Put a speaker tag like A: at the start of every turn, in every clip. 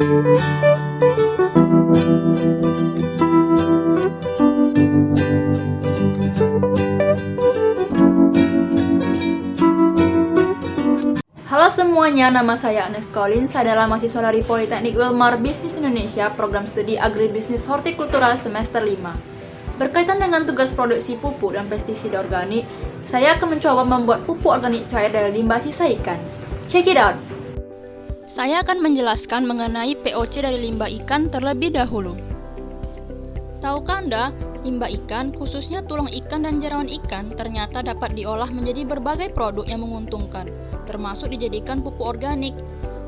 A: Halo semuanya, nama saya Agnes Colin. Saya adalah mahasiswa dari Politeknik Wilmar Bisnis Indonesia, program studi Agribisnis Hortikultura semester 5. Berkaitan dengan tugas produksi pupuk dan pestisida organik, saya akan mencoba membuat pupuk organik cair dari limbah sisa ikan. Check it out! Saya akan menjelaskan mengenai POC dari limbah ikan terlebih dahulu. Tahukah Anda, limbah ikan, khususnya tulang ikan dan jeroan ikan, ternyata dapat diolah menjadi berbagai produk yang menguntungkan, termasuk dijadikan pupuk organik.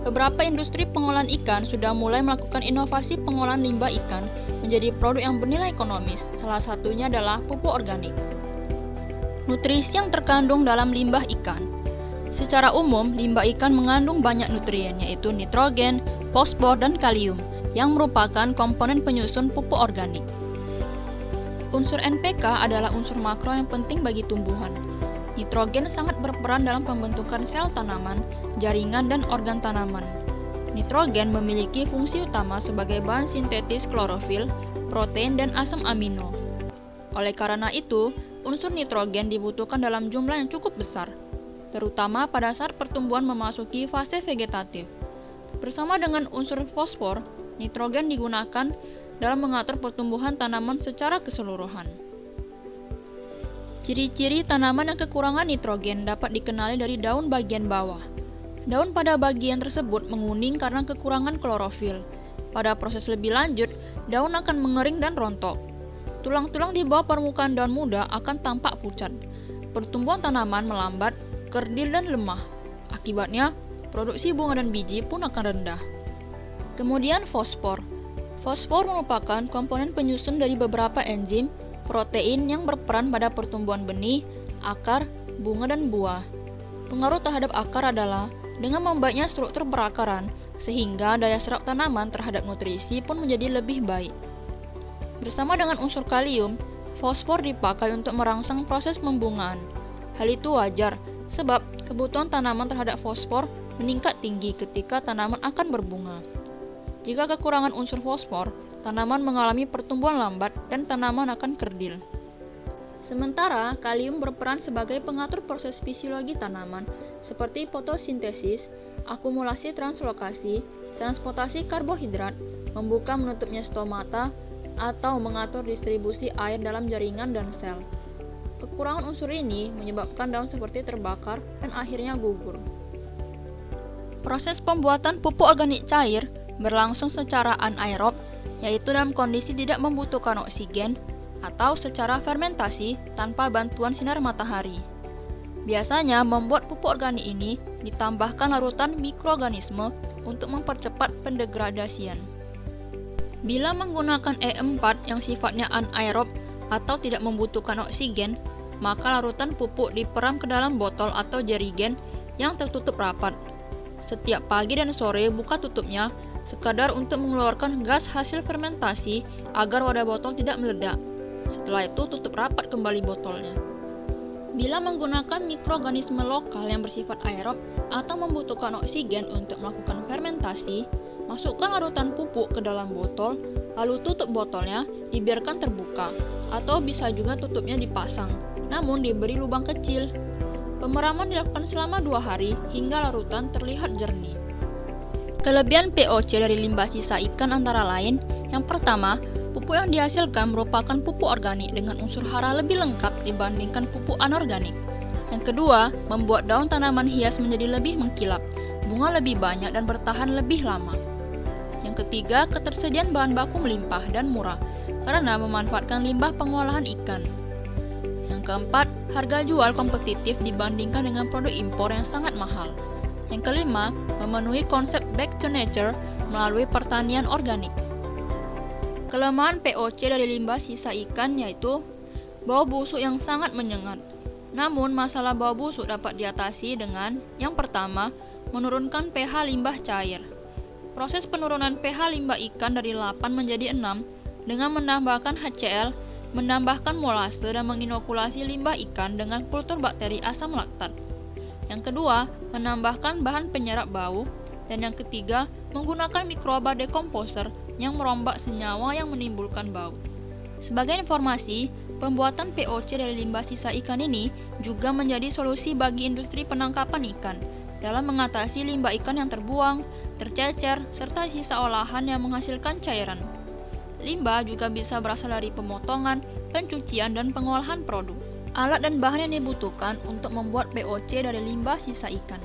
A: Beberapa industri pengolahan ikan sudah mulai melakukan inovasi pengolahan limbah ikan menjadi produk yang bernilai ekonomis, salah satunya adalah pupuk organik. Nutrisi yang terkandung dalam limbah ikan. Secara umum, limbah ikan mengandung banyak nutrien, yaitu nitrogen, fosfor, dan kalium, yang merupakan komponen penyusun pupuk organik. Unsur NPK adalah unsur makro yang penting bagi tumbuhan. Nitrogen sangat berperan dalam pembentukan sel tanaman, jaringan, dan organ tanaman. Nitrogen memiliki fungsi utama sebagai bahan sintetis klorofil, protein, dan asam amino. Oleh karena itu, unsur nitrogen dibutuhkan dalam jumlah yang cukup besar, terutama pada saat pertumbuhan memasuki fase vegetatif. Bersama dengan unsur fosfor, nitrogen digunakan dalam mengatur pertumbuhan tanaman secara keseluruhan. Ciri-ciri tanaman yang kekurangan nitrogen dapat dikenali dari daun bagian bawah. Daun pada bagian tersebut menguning karena kekurangan klorofil. Pada proses lebih lanjut, daun akan mengering dan rontok. Tulang-tulang di bawah permukaan daun muda akan tampak pucat. Pertumbuhan tanaman melambat, kerdil, dan lemah. Akibatnya, produksi bunga dan biji pun akan rendah. Kemudian fosfor. Fosfor merupakan komponen penyusun dari beberapa enzim, protein yang berperan pada pertumbuhan benih, akar, bunga, dan buah. Pengaruh terhadap akar adalah dengan membaiknya struktur perakaran, sehingga daya serap tanaman terhadap nutrisi pun menjadi lebih baik. Bersama dengan unsur kalium, fosfor dipakai untuk merangsang proses pembungaan. Hal itu wajar, sebab kebutuhan tanaman terhadap fosfor meningkat tinggi ketika tanaman akan berbunga. Jika kekurangan unsur fosfor, tanaman mengalami pertumbuhan lambat dan tanaman akan kerdil. Sementara, kalium berperan sebagai pengatur proses fisiologi tanaman seperti fotosintesis, akumulasi translokasi, transportasi karbohidrat, membuka menutupnya stomata, atau mengatur distribusi air dalam jaringan dan sel. Kekurangan unsur ini menyebabkan daun seperti terbakar dan akhirnya gugur. Proses pembuatan pupuk organik cair berlangsung secara anaerob, yaitu dalam kondisi tidak membutuhkan oksigen, atau secara fermentasi tanpa bantuan sinar matahari. Biasanya membuat pupuk organik ini ditambahkan larutan mikroorganisme untuk mempercepat pendegradasian. Bila menggunakan E4 yang sifatnya anaerob atau tidak membutuhkan oksigen, maka larutan pupuk diperam ke dalam botol atau jerigen yang tertutup rapat. Setiap pagi dan sore buka tutupnya, sekadar untuk mengeluarkan gas hasil fermentasi agar wadah botol tidak meledak. Setelah itu tutup rapat kembali botolnya. Bila menggunakan mikroorganisme lokal yang bersifat aerob atau membutuhkan oksigen untuk melakukan fermentasi, masukkan larutan pupuk ke dalam botol, lalu tutup botolnya dibiarkan terbuka, atau bisa juga tutupnya dipasang, namun diberi lubang kecil. Pemeraman dilakukan selama 2 hari hingga larutan terlihat jernih. Kelebihan POC dari limbah sisa ikan antara lain, yang pertama, pupuk yang dihasilkan merupakan pupuk organik dengan unsur hara lebih lengkap dibandingkan pupuk anorganik. Yang kedua, membuat daun tanaman hias menjadi lebih mengkilap, bunga lebih banyak dan bertahan lebih lama. Yang ketiga, ketersediaan bahan baku melimpah dan murah karena memanfaatkan limbah pengolahan ikan. Yang keempat, harga jual kompetitif dibandingkan dengan produk impor yang sangat mahal. Yang kelima, memenuhi konsep back to nature melalui pertanian organik. Kelemahan POC dari limbah sisa ikan yaitu bau busuk yang sangat menyengat. Namun, masalah bau busuk dapat diatasi dengan yang pertama, menurunkan pH limbah cair. Proses penurunan pH limbah ikan dari 8 menjadi 6 dengan menambahkan HCl, menambahkan molase dan menginokulasi limbah ikan dengan kultur bakteri asam laktat. Yang kedua, menambahkan bahan penyerap bau, Dan yang ketiga, menggunakan mikroba decomposer yang merombak senyawa yang menimbulkan bau. Sebagai informasi, pembuatan POC dari limbah sisa ikan ini juga menjadi solusi bagi industri penangkapan ikan dalam mengatasi limbah ikan yang terbuang, tercecer, serta sisa olahan yang menghasilkan cairan. Limbah juga bisa berasal dari pemotongan, pencucian, dan pengolahan produk. Alat dan bahan yang dibutuhkan untuk membuat POC dari limbah sisa ikan.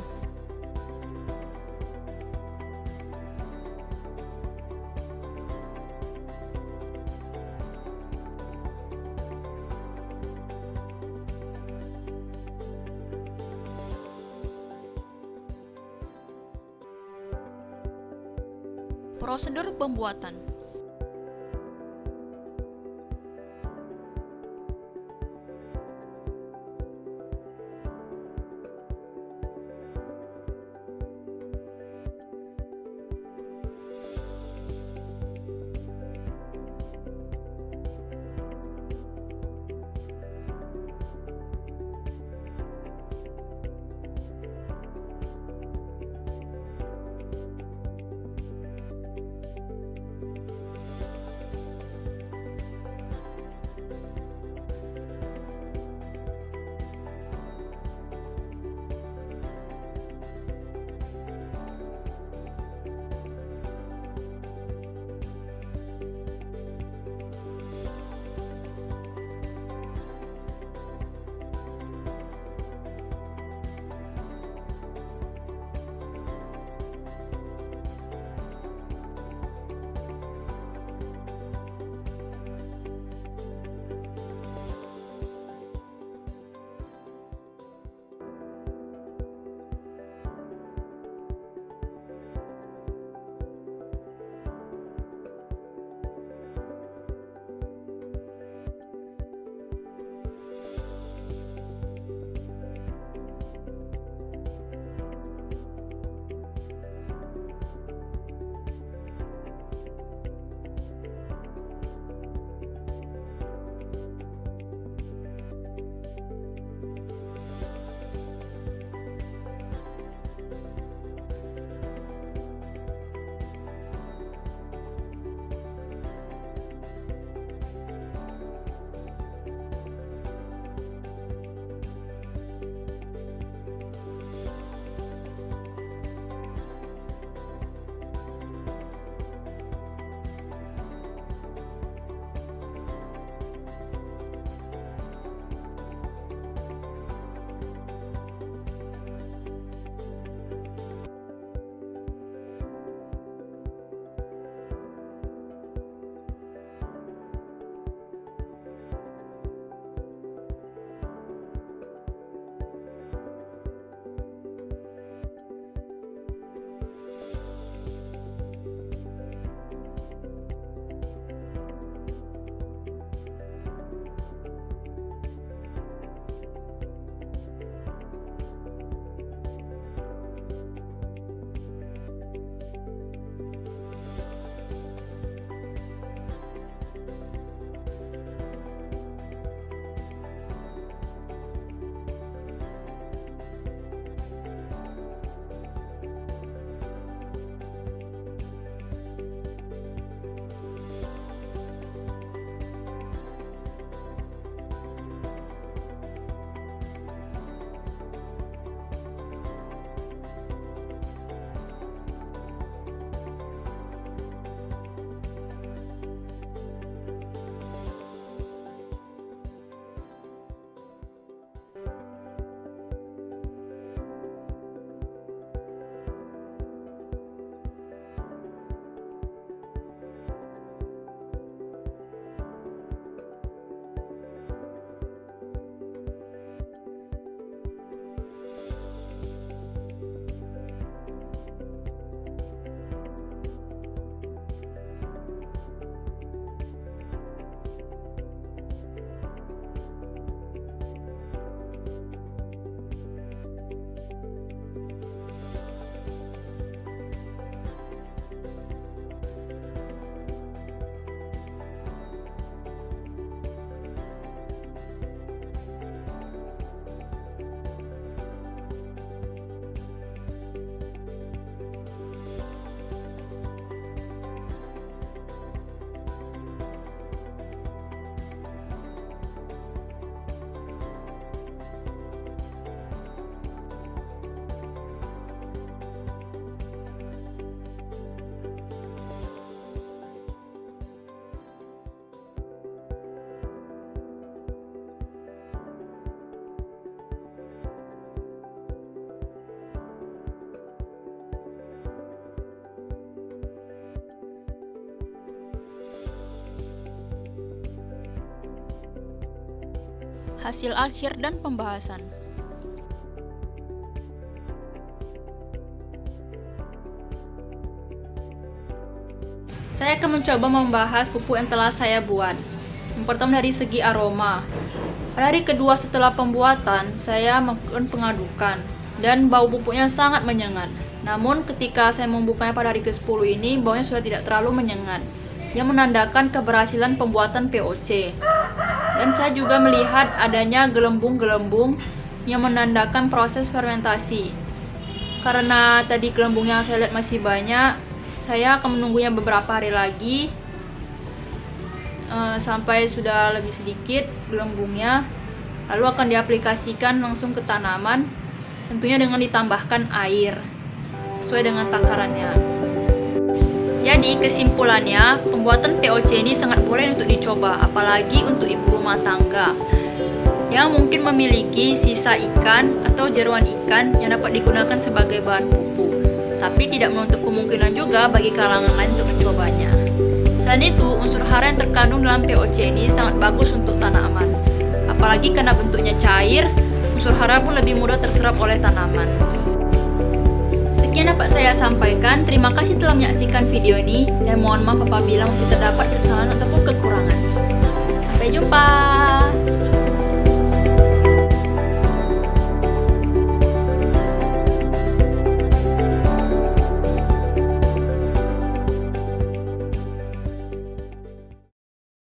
A: Prosedur pembuatan. hasil akhir dan pembahasan. Saya akan mencoba membahas pupuk yang telah saya buat. Yang pertama dari segi aroma. Pada hari kedua setelah pembuatan, saya melakukan pengadukan dan bau pupuknya sangat menyengat. Namun ketika saya membukanya pada hari ke-10 ini, baunya sudah tidak terlalu menyengat, yang menandakan keberhasilan pembuatan POC. Dan saya juga melihat adanya gelembung-gelembung yang menandakan proses fermentasi. Karena tadi gelembung yang saya lihat masih banyak, saya akan menunggunya beberapa hari lagi sampai sudah lebih sedikit gelembungnya, lalu akan diaplikasikan langsung ke tanaman, tentunya dengan ditambahkan air sesuai dengan takarannya. Jadi kesimpulannya, pembuatan POC ini sangat boleh untuk dicoba, apalagi untuk ibu rumah tangga yang mungkin memiliki sisa ikan atau jeruan ikan yang dapat digunakan sebagai bahan pupuk. Tapi tidak menutup kemungkinan juga bagi kalangan lain untuk mencobanya. Selain itu, unsur hara yang terkandung dalam POC ini sangat bagus untuk tanaman. Apalagi karena bentuknya cair, unsur hara pun lebih mudah terserap oleh tanaman. Sekian dapat saya sampaikan. Terima kasih telah menyaksikan video ini, dan mohon maaf apabila masih terdapat kesalahan ataupun kekurangan. Sampai jumpa.